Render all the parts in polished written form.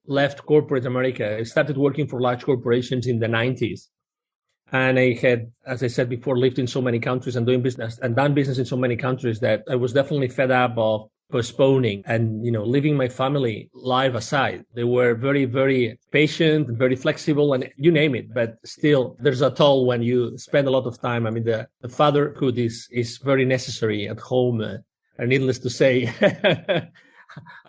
left corporate America. I started working for large corporations in the 90s. And I had, as I said before, lived in so many countries and doing business and done business in so many countries that I was definitely fed up of postponing and, leaving my family life aside. They were very, very patient, very flexible, and you name it. But still, there's a toll when you spend a lot of time. I mean, the fatherhood is very necessary at home. And needless to say,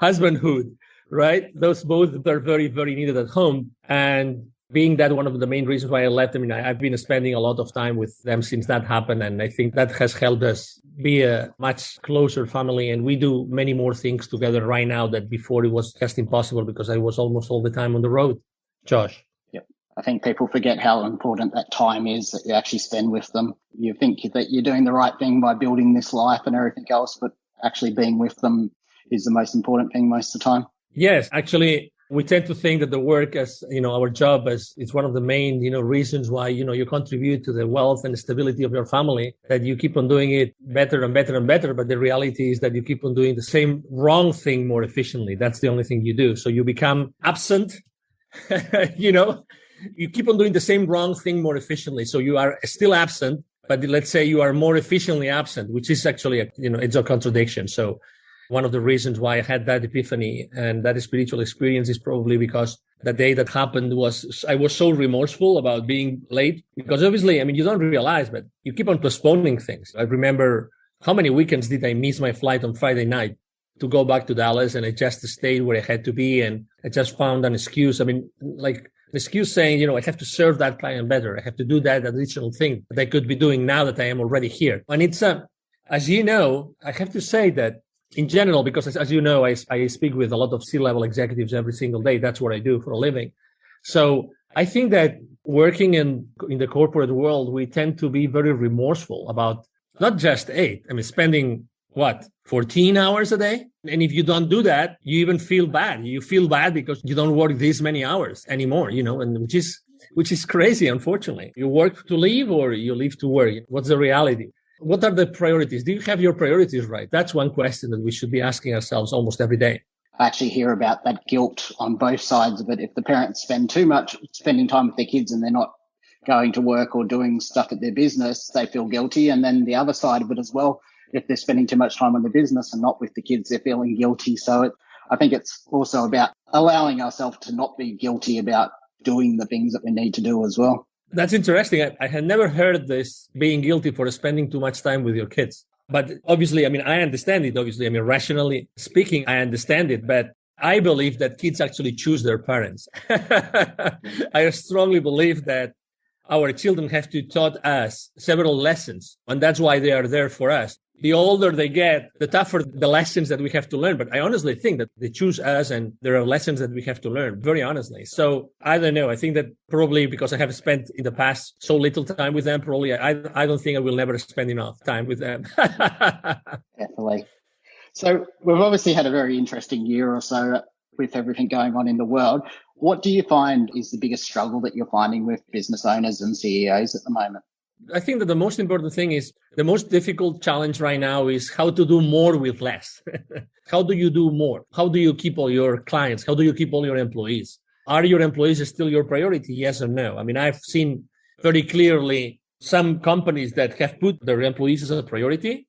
husbandhood, right? Those both are very, very needed at home. And being that one of the main reasons why I left, I've been spending a lot of time with them since that happened. And I think that has helped us be a much closer family. And we do many more things together right now that before it was just impossible because I was almost all the time on the road. Josh. Yep. I think people forget how important that time is that you actually spend with them. You think that you're doing the right thing by building this life and everything else, but actually being with them is the most important thing most of the time. Yes, actually, we tend to think that the work as, our job as it's one of the main, reasons why, you contribute to the wealth and stability of your family, that you keep on doing it better and better and better. But the reality is that you keep on doing the same wrong thing more efficiently. That's the only thing you do. So you become absent, you keep on doing the same wrong thing more efficiently. So you are still absent, but let's say you are more efficiently absent, which is actually, it's a contradiction. So one of the reasons why I had that epiphany and that spiritual experience is probably because the day that happened I was so remorseful about being late because obviously, you don't realize, but you keep on postponing things. I remember how many weekends did I miss my flight on Friday night to go back to Dallas, and I just stayed where I had to be. And I just found an excuse. Like an excuse saying, I have to serve that client better. I have to do that additional thing that I could be doing now that I am already here. And it's, as you know, I have to say that in general, because as you know, I speak with a lot of C-level executives every single day. That's what I do for a living. So I think that working in the corporate world, we tend to be very remorseful about not just 8. spending 14 hours a day. And if you don't do that, you even feel bad. You feel bad because you don't work this many hours anymore, and which is crazy, unfortunately. You work to live or you live to work. What's the reality? What are the priorities? Do you have your priorities right? That's one question that we should be asking ourselves almost every day. I actually hear about that guilt on both sides of it. If the parents spend too much spending time with their kids and they're not going to work or doing stuff at their business, they feel guilty. And then the other side of it as well, if they're spending too much time on their business and not with the kids, they're feeling guilty. So I think it's also about allowing ourselves to not be guilty about doing the things that we need to do as well. That's interesting. I had never heard this, being guilty for spending too much time with your kids. But obviously, I understand it. Obviously, rationally speaking, I understand it. But I believe that kids actually choose their parents. I strongly believe that our children have to taught us several lessons, and that's why they are there for us. The older they get, the tougher the lessons that we have to learn. But I honestly think that they choose us and there are lessons that we have to learn, very honestly. So I don't know. I think that probably because I have spent in the past so little time with them, probably I don't think I will never spend enough time with them. Definitely. So we've obviously had a very interesting year or so with everything going on in the world. What do you find is the biggest struggle that you're finding with business owners and CEOs at the moment? I think that the most important thing is the most difficult challenge right now is how to do more with less. How do you do more? How do you keep all your clients? How do you keep all your employees? Are your employees still your priority? Yes or no? I've seen very clearly some companies that have put their employees as a priority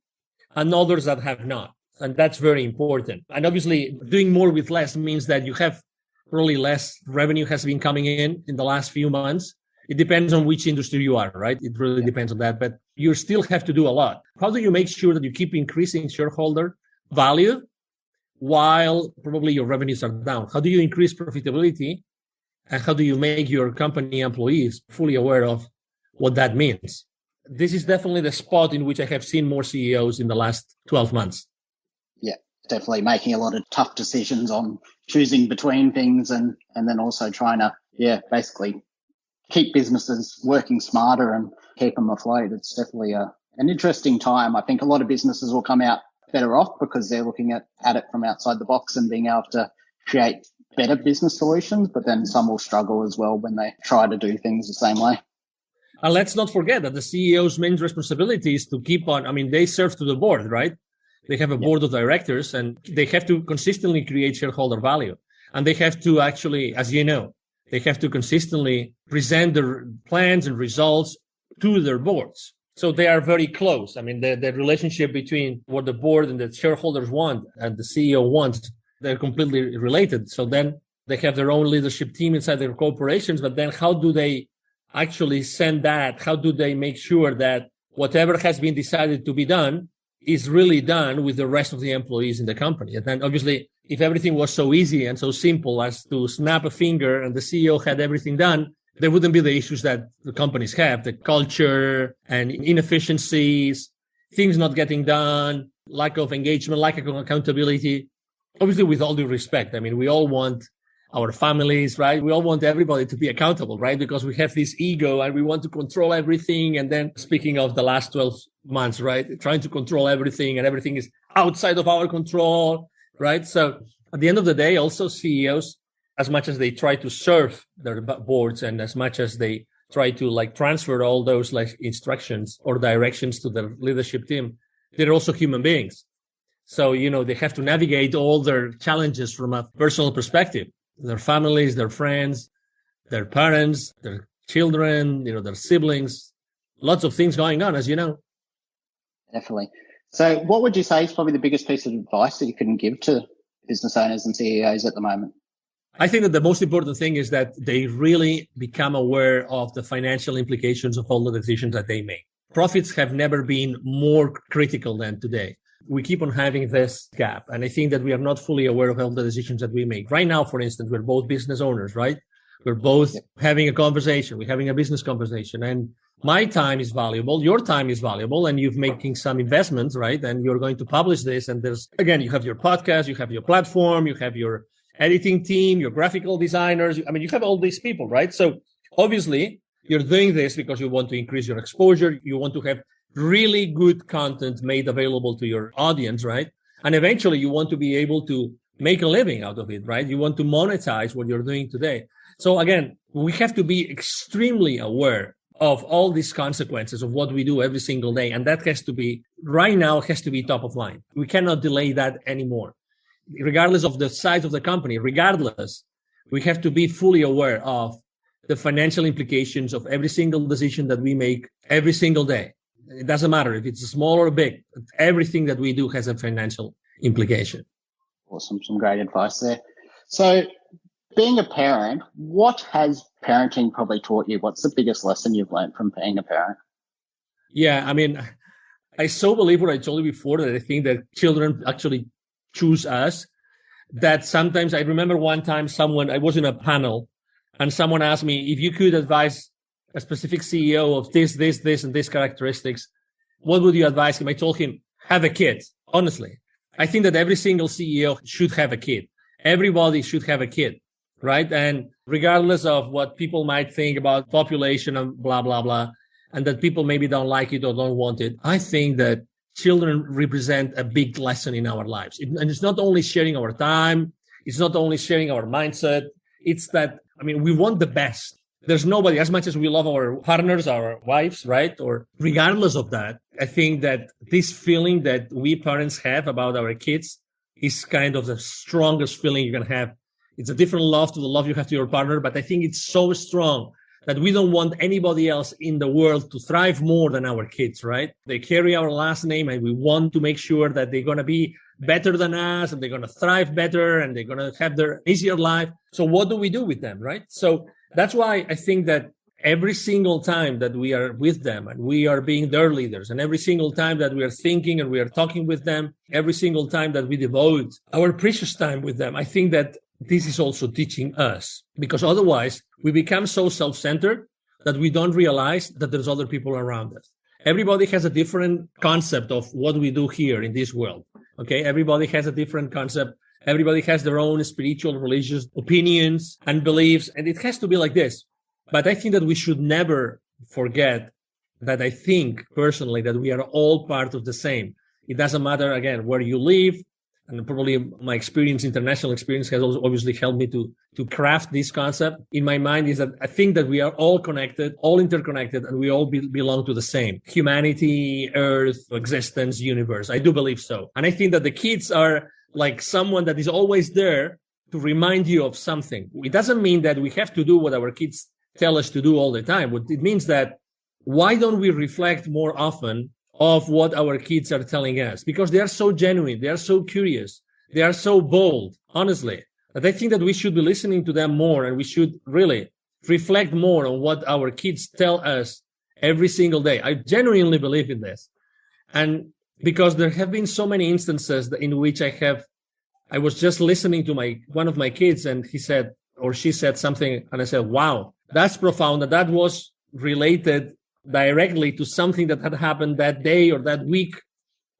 and others that have not. And that's very important. And obviously doing more with less means that you have probably less revenue has been coming in the last few months. It depends on which industry you are, right? It really depends on that, but you still have to do a lot. How do you make sure that you keep increasing shareholder value while probably your revenues are down? How do you increase profitability? And how do you make your company employees fully aware of what that means? This is definitely the spot in which I have seen more CEOs in the last 12 months. Yeah, definitely making a lot of tough decisions on choosing between things and then also trying to, basically keep businesses working smarter and keep them afloat. It's definitely an interesting time. I think a lot of businesses will come out better off because they're looking at it from outside the box and being able to create better business solutions, but then some will struggle as well when they try to do things the same way. And let's not forget that the CEO's main responsibility is to keep on, they serve to the board, right? They have a board of directors and they have to consistently create shareholder value. And they have to actually, as you know, they have to consistently present their plans and results to their boards. So they are very close. I mean, the relationship between what the board and the shareholders want and the CEO wants, they're completely related. So then they have their own leadership team inside their corporations, but then how do they actually send that? How do they make sure that whatever has been decided to be done is really done with the rest of the employees in the company? And then obviously, if everything was so easy and so simple as to snap a finger and the CEO had everything done, there wouldn't be the issues that the companies have, the culture and inefficiencies, things not getting done, lack of engagement, lack of accountability. Obviously, with all due respect, I mean, we all want our families, right? We all want everybody to be accountable, right? Because we have this ego and we want to control everything. And then speaking of the last 12 months, right? Trying to control everything and everything is outside of our control, right? So at the end of the day, also CEOs, as much as they try to serve their boards and as much as they try to like transfer all those like instructions or directions to the leadership team, they're also human beings. So, you know, they have to navigate all their challenges from a personal perspective, their families, their friends, their parents, their children, you know, their siblings, lots of things going on, as you know. Definitely. So what would you say is probably the biggest piece of advice that you can give to business owners and CEOs at the moment? I think that the most important thing is that they really become aware of the financial implications of all the decisions that they make. Profits have never been more critical than today. We keep on having this gap. And I think that we are not fully aware of all the decisions that we make. Right now, for instance, we're both business owners, right? We're both having a conversation. We're having a business conversation. And my time is valuable. Your time is valuable. And you're making some investments, right? And you're going to publish this. And there's, again, you have your podcast, you have your platform, you have your editing team, your graphical designers. I mean, you have all these people, right? So obviously you're doing this because you want to increase your exposure. You want to have really good content made available to your audience, right? And eventually you want to be able to make a living out of it, right? You want to monetize what you're doing today. So again, we have to be extremely aware of all these consequences of what we do every single day. And that has to be, right now, has to be top of mind. We cannot delay that anymore. Regardless of the size of the company, regardless, we have to be fully aware of the financial implications of every single decision that we make every single day. It doesn't matter if it's small or big. Everything that we do has a financial implication. Awesome. Some great advice there. So being a parent, what has parenting probably taught you? What's the biggest lesson you've learned from being a parent? Yeah, I mean, I so believe what I told you before, that I think that children actually choose us. That sometimes I remember one time I was in a panel and someone asked me, if you could advise a specific CEO of this, and this characteristics, what would you advise him? I told him, have a kid. Honestly, I think that every single CEO should have a kid. Everybody should have a kid, right? And regardless of what people might think about population and blah, blah, blah, and that people maybe don't like it or don't want it, I think that children represent a big lesson in our lives. And it's not only sharing our time. It's not only sharing our mindset. It's that, I mean, we want the best. There's nobody, as much as we love our partners, our wives, right? Or regardless of that, I think that this feeling that we parents have about our kids is kind of the strongest feeling you can have. It's a different love to the love you have to your partner, but I think it's so strong that we don't want anybody else in the world to thrive more than our kids, right? They carry our last name and we want to make sure that they're going to be better than us and they're going to thrive better and they're going to have their easier life. So what do we do with them, right? So that's why I think that every single time that we are with them and we are being their leaders, and every single time that we are thinking and we are talking with them, every single time that we devote our precious time with them, I think that this is also teaching us, because otherwise we become so self-centered that we don't realize that there's other people around us. Everybody has a different concept of what we do here in this world. Okay. Everybody has a different concept. Everybody has their own spiritual, religious opinions and beliefs. And it has to be like this. But I think that we should never forget that I think personally that we are all part of the same. It doesn't matter, again, where you live. And probably my experience, international experience, has also obviously helped me to craft this concept in my mind, is that I think that we are all connected, all interconnected, and we all belong to the same humanity, earth, existence, universe. I do believe so. And I think that the kids are like someone that is always there to remind you of something. It doesn't mean that we have to do what our kids tell us to do all the time. It means that why don't we reflect more often of what our kids are telling us? Because they are so genuine. They are so curious. They are so bold, honestly. But I think that we should be listening to them more, and we should really reflect more on what our kids tell us every single day. I genuinely believe in this. And because there have been so many instances in which I was just listening to one of my kids, and he said, or she said something, and I said, wow, that's profound. That was related directly to something that had happened that day or that week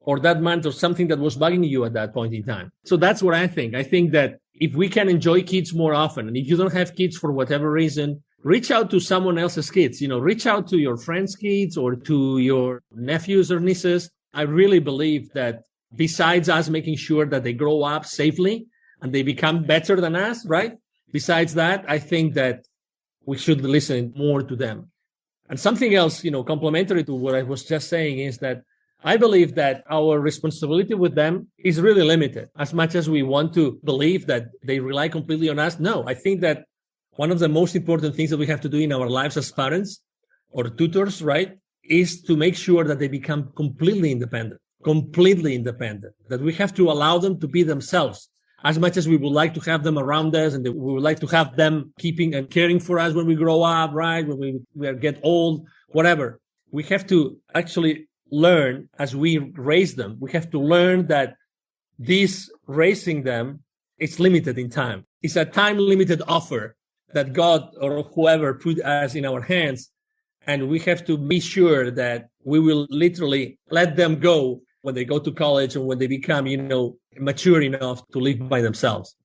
or that month, or something that was bugging you at that point in time. So that's what I think. I think that if we can enjoy kids more often, and if you don't have kids for whatever reason, reach out to someone else's kids, reach out to your friends' kids or to your nephews or nieces. I really believe that besides us making sure that they grow up safely and they become better than us, right? Besides that, I think that we should listen more to them. And something else, complementary to what I was just saying, is that I believe that our responsibility with them is really limited. As much as we want to believe that they rely completely on us, no, I think that one of the most important things that we have to do in our lives as parents or tutors, right, is to make sure that they become completely independent, that we have to allow them to be themselves. As much as we would like to have them around us and we would like to have them keeping and caring for us when we grow up, right, when we get old, whatever, we have to actually learn as we raise them. We have to learn that this raising them is limited in time. It's a time-limited offer that God or whoever put us in our hands. And we have to be sure that we will literally let them go when they go to college and when they become, mature enough to live by themselves.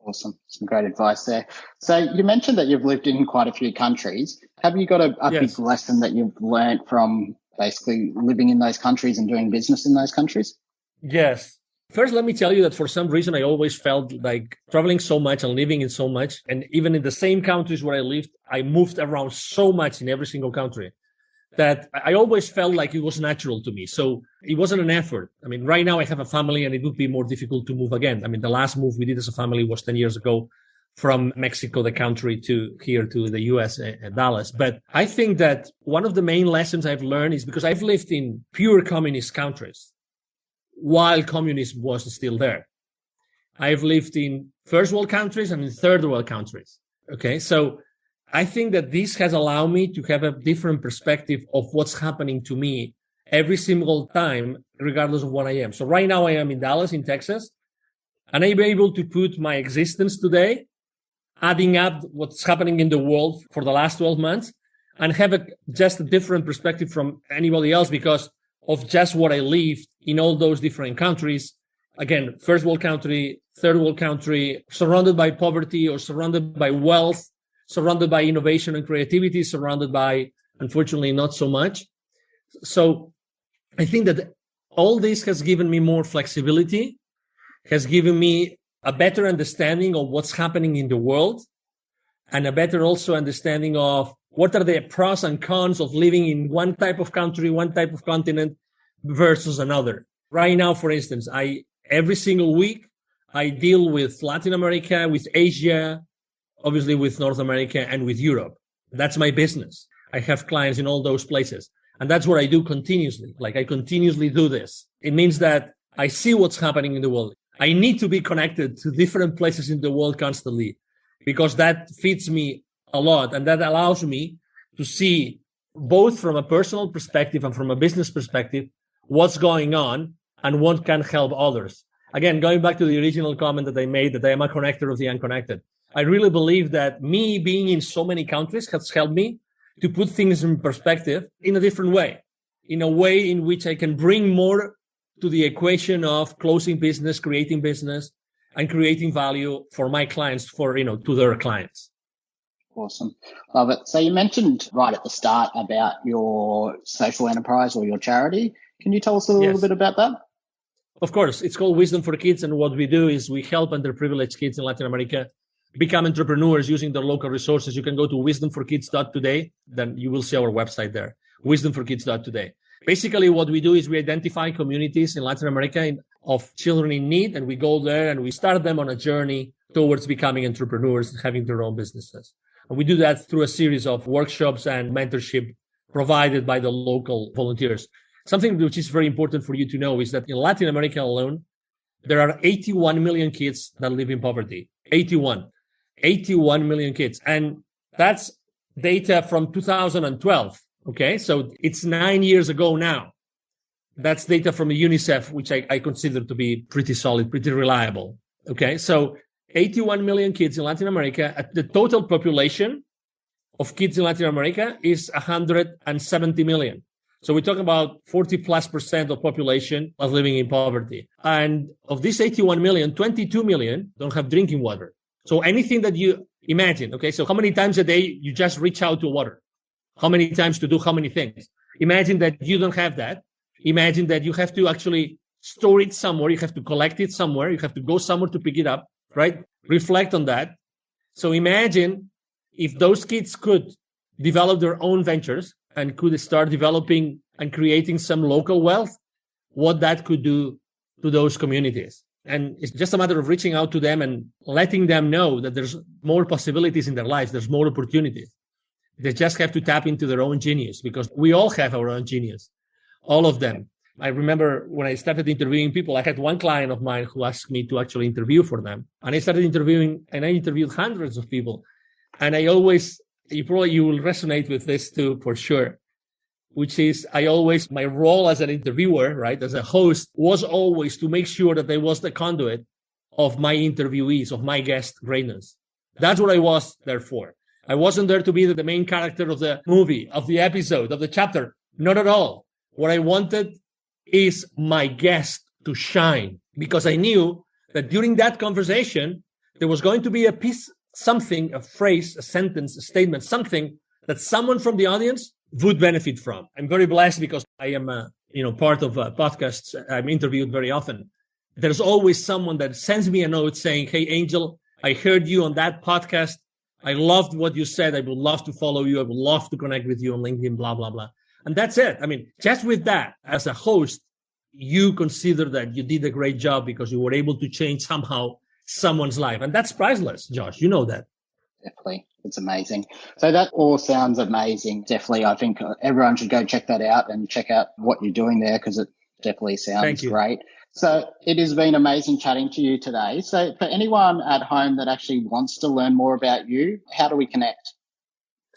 Awesome. Some great advice there. So you mentioned that you've lived in quite a few countries. Have you got a Yes. big lesson that you've learned from basically living in those countries and doing business in those countries? Yes. First, let me tell you that for some reason, I always felt like traveling so much and living in so much. And even in the same countries where I lived, I moved around so much in every single country that I always felt like it was natural to me. So it wasn't an effort. I mean, right now I have a family and it would be more difficult to move again. I mean, the last move we did as a family was 10 years ago from Mexico, the country, to here to the US and Dallas. But I think that one of the main lessons I've learned is because I've lived in pure communist countries while communism was still there. I've lived in first world countries and in third world countries. Okay. So I think that this has allowed me to have a different perspective of what's happening to me every single time, regardless of what I am. So right now I am in Dallas, in Texas, and I'm able to put my existence today, adding up what's happening in the world for the last 12 months, and have just a different perspective from anybody else because of just what I lived in all those different countries. Again, first world country, third world country, surrounded by poverty or surrounded by wealth, surrounded by innovation and creativity, surrounded by, unfortunately, not so much. So I think that all this has given me more flexibility, has given me a better understanding of what's happening in the world, and a better also understanding of what are the pros and cons of living in one type of country, one type of continent versus another. Right now, for instance, every single week, I deal with Latin America, with Asia, obviously with North America, and with Europe. That's my business. I have clients in all those places. And that's what I do continuously. Like I continuously do this. It means that I see what's happening in the world. I need to be connected to different places in the world constantly because that feeds me a lot. And that allows me to see both from a personal perspective and from a business perspective, what's going on and what can help others. Again, going back to the original comment that I made, that I am a connector of the unconnected. I really believe that me being in so many countries has helped me to put things in perspective in a different way, in a way in which I can bring more to the equation of closing business, creating business, and creating value for my clients, to their clients. Awesome. Love it. So you mentioned right at the start about your social enterprise or your charity. Can you tell us a little bit about that? Of course. It's called Wisdom for Kids. And what we do is we help underprivileged kids in Latin America become entrepreneurs using their local resources. You can go to wisdomforkids.today. Then you will see our website there, wisdomforkids.today. Basically, what we do is we identify communities in Latin America of children in need, and we go there and we start them on a journey towards becoming entrepreneurs and having their own businesses. And we do that through a series of workshops and mentorship provided by the local volunteers. Something which is very important for you to know is that in Latin America alone, there are 81 million kids that live in poverty. 81 million kids. And that's data from 2012. Okay. So it's 9 years ago now. That's data from the UNICEF, which I consider to be pretty solid, pretty reliable. Okay. So 81 million kids in Latin America. The total population of kids in Latin America is 170 million. So we talk about 40+% of population are living in poverty. And of this 81 million, 22 million don't have drinking water. So anything that you imagine, okay, so how many times a day you just reach out to water? How many times to do how many things? Imagine that you don't have that. Imagine that you have to actually store it somewhere. You have to collect it somewhere. You have to go somewhere to pick it up, right? Reflect on that. So imagine if those kids could develop their own ventures and could start developing and creating some local wealth, what that could do to those communities. And it's just a matter of reaching out to them and letting them know that there's more possibilities in their lives. There's more opportunities. They just have to tap into their own genius, because we all have our own genius, all of them. I remember when I started interviewing people, I had one client of mine who asked me to actually interview for them. And I started interviewing, and I interviewed hundreds of people. And I always, you will resonate with this too, for sure, which is my role as an interviewer, right, as a host, was always to make sure that I was the conduit of my interviewees, of my guest greatness. That's what I was there for. I wasn't there to be the main character of the movie, of the episode, of the chapter. Not at all. What I wanted is my guest to shine, because I knew that during that conversation, there was going to be a piece, something, a phrase, a sentence, a statement, something that someone from the audience would benefit from. I'm very blessed because I am, part of podcasts. I'm interviewed very often. There's always someone that sends me a note saying, "Hey, Angel, I heard you on that podcast. I loved what you said. I would love to follow you. I would love to connect with you on LinkedIn, blah, blah, blah." And that's it. I mean, just with that, as a host, you consider that you did a great job because you were able to change somehow someone's life. And that's priceless, Josh. You know that. Definitely. It's amazing. So that all sounds amazing. Definitely. I think everyone should go check that out and check out what you're doing there, because it definitely sounds great. So it has been amazing chatting to you today. So for anyone at home that actually wants to learn more about you, how do we connect?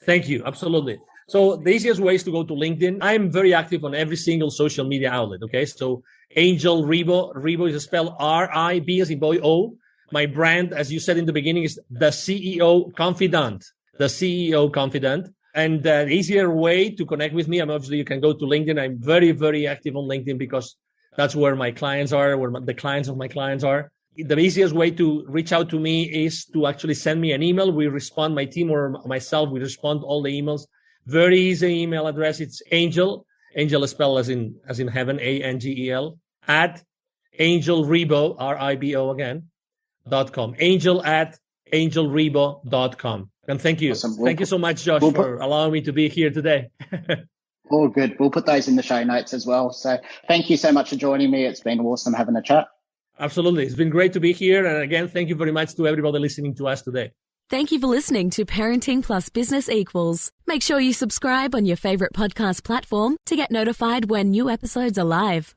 Thank you. Absolutely. So the easiest way is to go to LinkedIn. I'm very active on every single social media outlet. Okay. So Angel Ribo is spelled R-I-B as in boy O. My brand, as you said in the beginning, is the CEO Confidant, the CEO Confidant. And the easier way to connect with me, obviously you can go to LinkedIn. I'm very, very active on LinkedIn because that's where my clients are, where the clients of my clients are. The easiest way to reach out to me is to actually send me an email. We respond, my team or myself, we respond to all the emails. Very easy email address. It's Angel is spelled as in heaven, ANGEL, at angelribo, RIBO again, .com. Angel@angelribo.com. And thank you. Awesome. Thank you so much, Josh, for allowing me to be here today. All good. We'll put those in the show notes as well. So thank you so much for joining me. It's been awesome having a chat. Absolutely. It's been great to be here. And again, thank you very much to everybody listening to us today. Thank you for listening to Parenting Plus Business Equals. Make sure you subscribe on your favorite podcast platform to get notified when new episodes are live.